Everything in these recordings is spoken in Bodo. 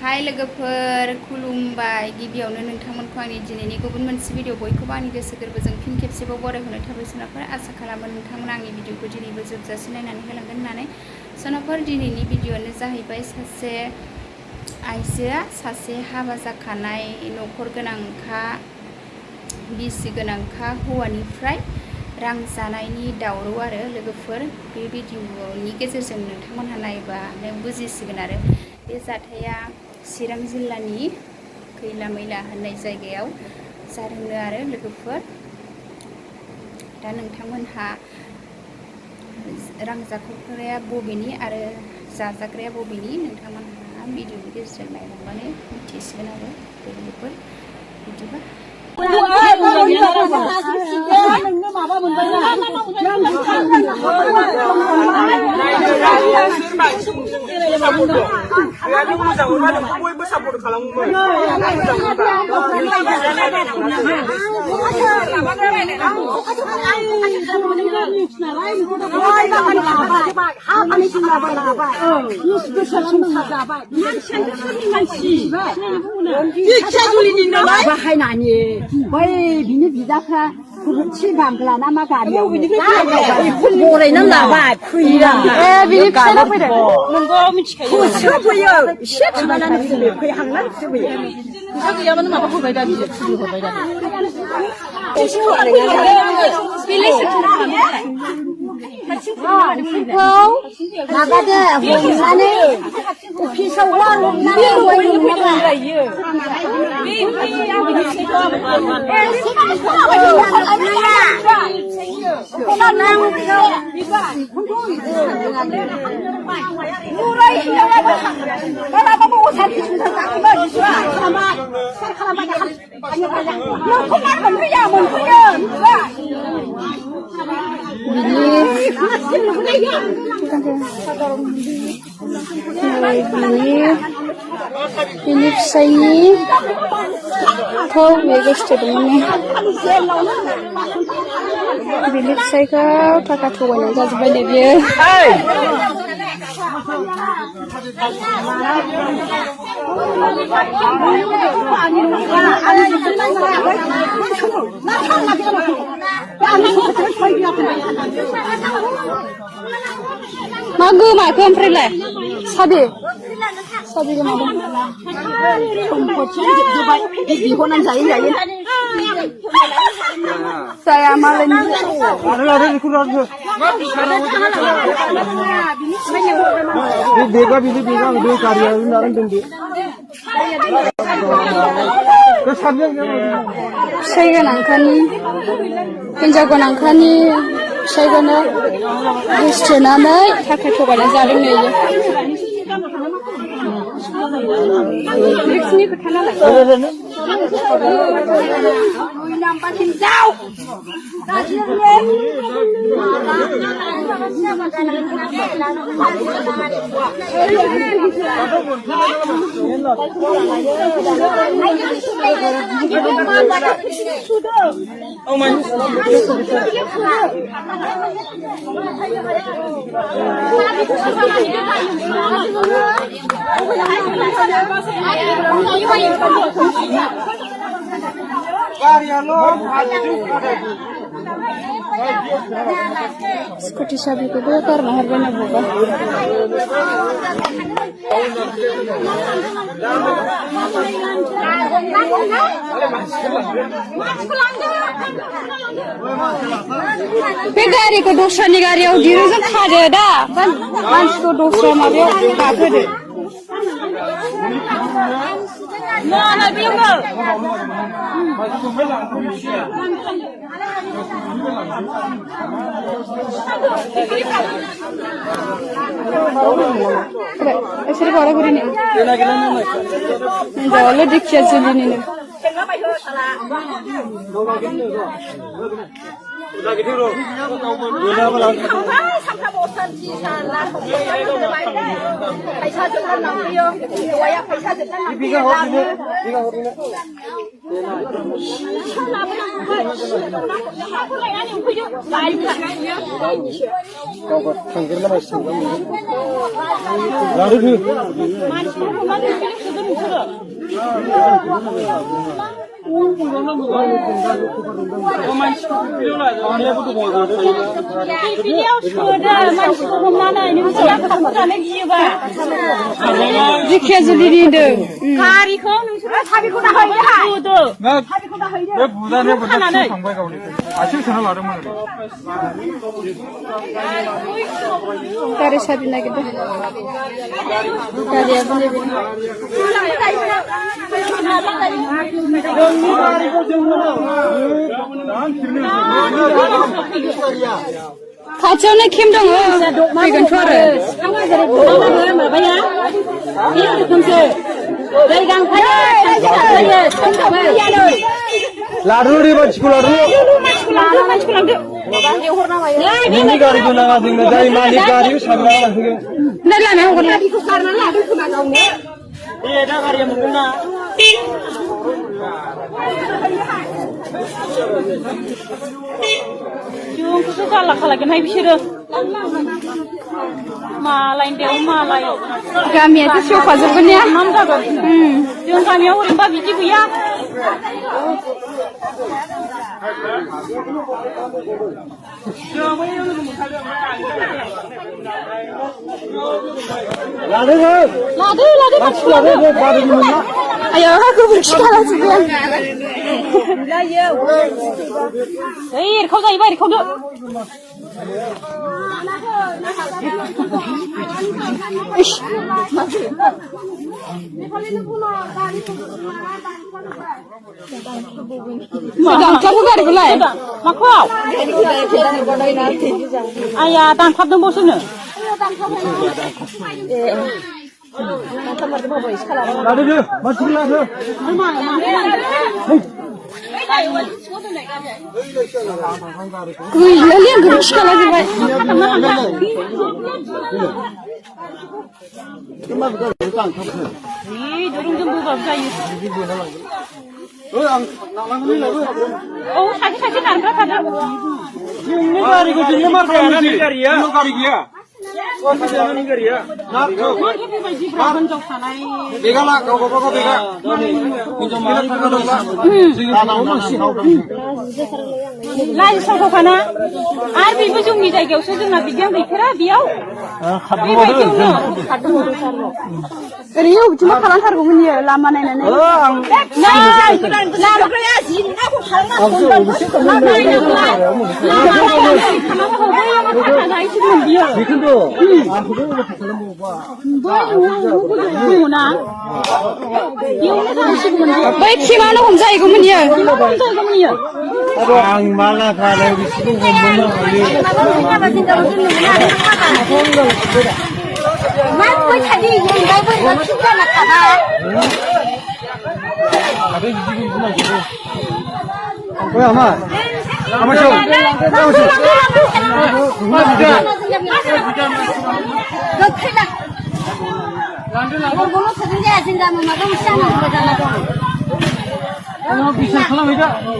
हाय लोगोफोर खुलुमबाय गिबियावनो नोंथांमोनखौ आंनि दिनैनि गुबुन मोनसे भिडिअ बयखौबो आंनि गोसो गोरबोजों फिन खेबसेबाव बरायहरनो थाबाय सोनाफोर आसा खालामो नोंथांमोना आंनि भिडिअखौ दिनैबो जोबजासे नायनानै होलांगोन होननानै सोनाफोर दिनैनि भिडिअआनो जाहैबाय सासे आइजोआ सासे हाबा जाखानाय न'खर गोनांखा बिसि गोनांखा हौवानिफ्राय रां जानायनि दावराव आरो लोगोफोर बे भिडिअनि गेजेरजों नोंथांमोनहा नायबानो बुजिसिगोन आरो बे जाथाया चिरां जिल्लानि खैला मैला होननाय जायगायाव जादोंनो आरो लोगोफोर दा नोंथांमोनहा रां जाख'ग्राया बबेनि आरो जाजाग्राया बबेनि नोंथांमोनहा भिडिअनि गेजेरजों नायलांबानो मिथिसिगोन आरो लोगोफोर बिदिबा बाहायनानै बै बिनि बिदाफ्रा सिगांग्ला ना मा गारियाव बरायना लाबाय फैयो बिनि फिसाला फैदों नोंगौ मिथिखायो फैयो एसे थांनानै फैयो फैहांनानै फैयो फैसा गैयाबानो माबा होबाय दा बियो फुलि हरबाय दा माबादो हमनानै अफिसाव बिनि फिसायनिखौ बे गोसोथोदोंमोन बिनि फिसायखौ थाखा थगायनानै जाजोब्बायनो बियो मा गोमाखो ओमफ्रायलाय साबि गोमादों बिहरनानै जायो जाया मालायनि फिसाइ गोनांखानि हिनजाव गोनांखानि फिसाइखौनो गोसोथोनानै थाखा थगायनानै जादों नो रिक्सनि खोथा नालाय स्कुटि साबिखौबो गारना हरबाय ना बबा बे गारिखौ दस्रानि गारियाव दिरुंजों खादो दा मानसिखौ दस्रा माबायाव गाखोदो एसोर गरा गरिनि हिनजावाल' दिखिया जुलिनिनो जिखिया जुलिनि दो गारिखौ नोंसोरो साबिखौ दाहैदो साबिखौ दाहैदो बे बुजानो बुजानो थांबाय गावनि आथिं सोना लादोंमोन गारि साबि नागिरदों गारियाबो नैबे खाथियावनो खेम दङ फैगोनथ' आरो माबाया बे रोखोमसो दै गांफायो लादु रे मानसिखौ लादु मानसिखौ लांदो नोंनि गारिखौ नाङा जोंनो जाय मालिक गारिखौ साबना लांफैगोन नै लामायाव हगारना गारिखौ गारनानै लादो खोमा गावनो बे दा गारिया मोनगोन ना जोंखौसो गाला खालागोनहाय बिसोरो मालायनि देव मालायाव गामियाथ' सेवखाजोबगोन ने नाम जागोन जों गामियाव ओरैनोबा बिदि गैया लादो मानसिखौ लादो आयो गोबोरखि खालामजोबबाय ओइ एरखाव जायोबा एरखावदो दानख्लाबो गारिखौलाय माखौ आया दानख्लाबदोंबावसोनो लादो मानसिखौ लादो गैलालै आं गोबोरखि खालामजोबबाय दुरुंजों बोबाबो जायो औ सासे दानग्रा थादो नोंनि गारिखौ जोंनो मारखाया नोंनि गारिया गारि गैया नोंनि गारिया हिनजाव थानाय बेगाला गावबागाव बेगा हिनजाव माहारिफोरखौ दंला लाजिथावथावखाना आरो बेबो जोंनि जायगायावसो जोंना बिदियाव गैफेरा बेयाव बेबायदियावनो ओरैनो बिदिनो खालामथारगौमोन इयो लामा नायनानै बै खेमानो हमजाहैगौमोन इयो आं माला खालाय बिसिखौ हमनो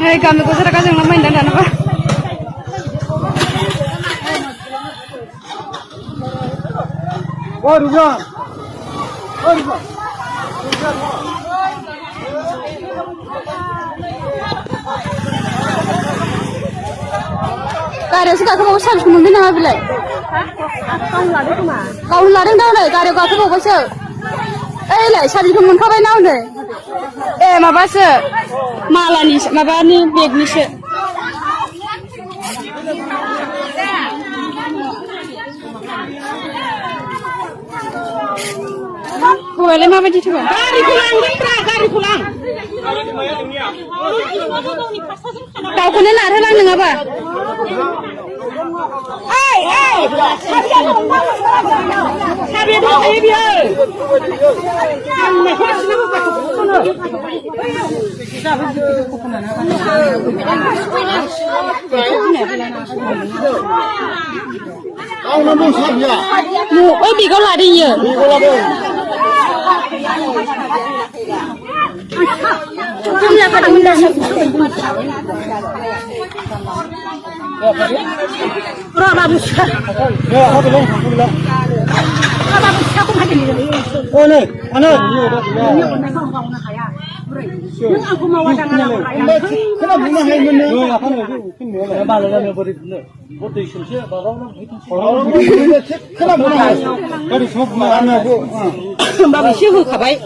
हायो गामिखौ जेरागा जोंना माइना दानोबा गारियावसो गाखोबावो सान्सखौ मोनबाय नामा बेलाय गावनो लादों दा नै गारियाव गाखोबावबायसो ओइलाय साबिखौ मोनखाबाय ना हनै ए माबासो मालानि माबानि बेगनिसो हौवालाय माबायदि थोगोन गारिखौ लांदोंब्रा गारिखौ लां दाउखौनो नारहोलां नङाबा साबिया दंखायो बियो ông nó mua sắm nhỉ? ôi bị có lại đi nhỉ? Đi có là đâu? Không là cái mình làm rồi mà bút 야, 하도 너무 바쁘다. mà bút sao không hay gì nữa. 오늘 하나 Nhưng anh không mau đang làm Mà cái nào cũng hay hơn nữa. 너 하나 그 뭐야? 말하자면 버리는데 뭐도 있으면 말하면 Cái nào cũng hay. 빨리 좀 Mà ăn là mà bị siêu hư cả vậy.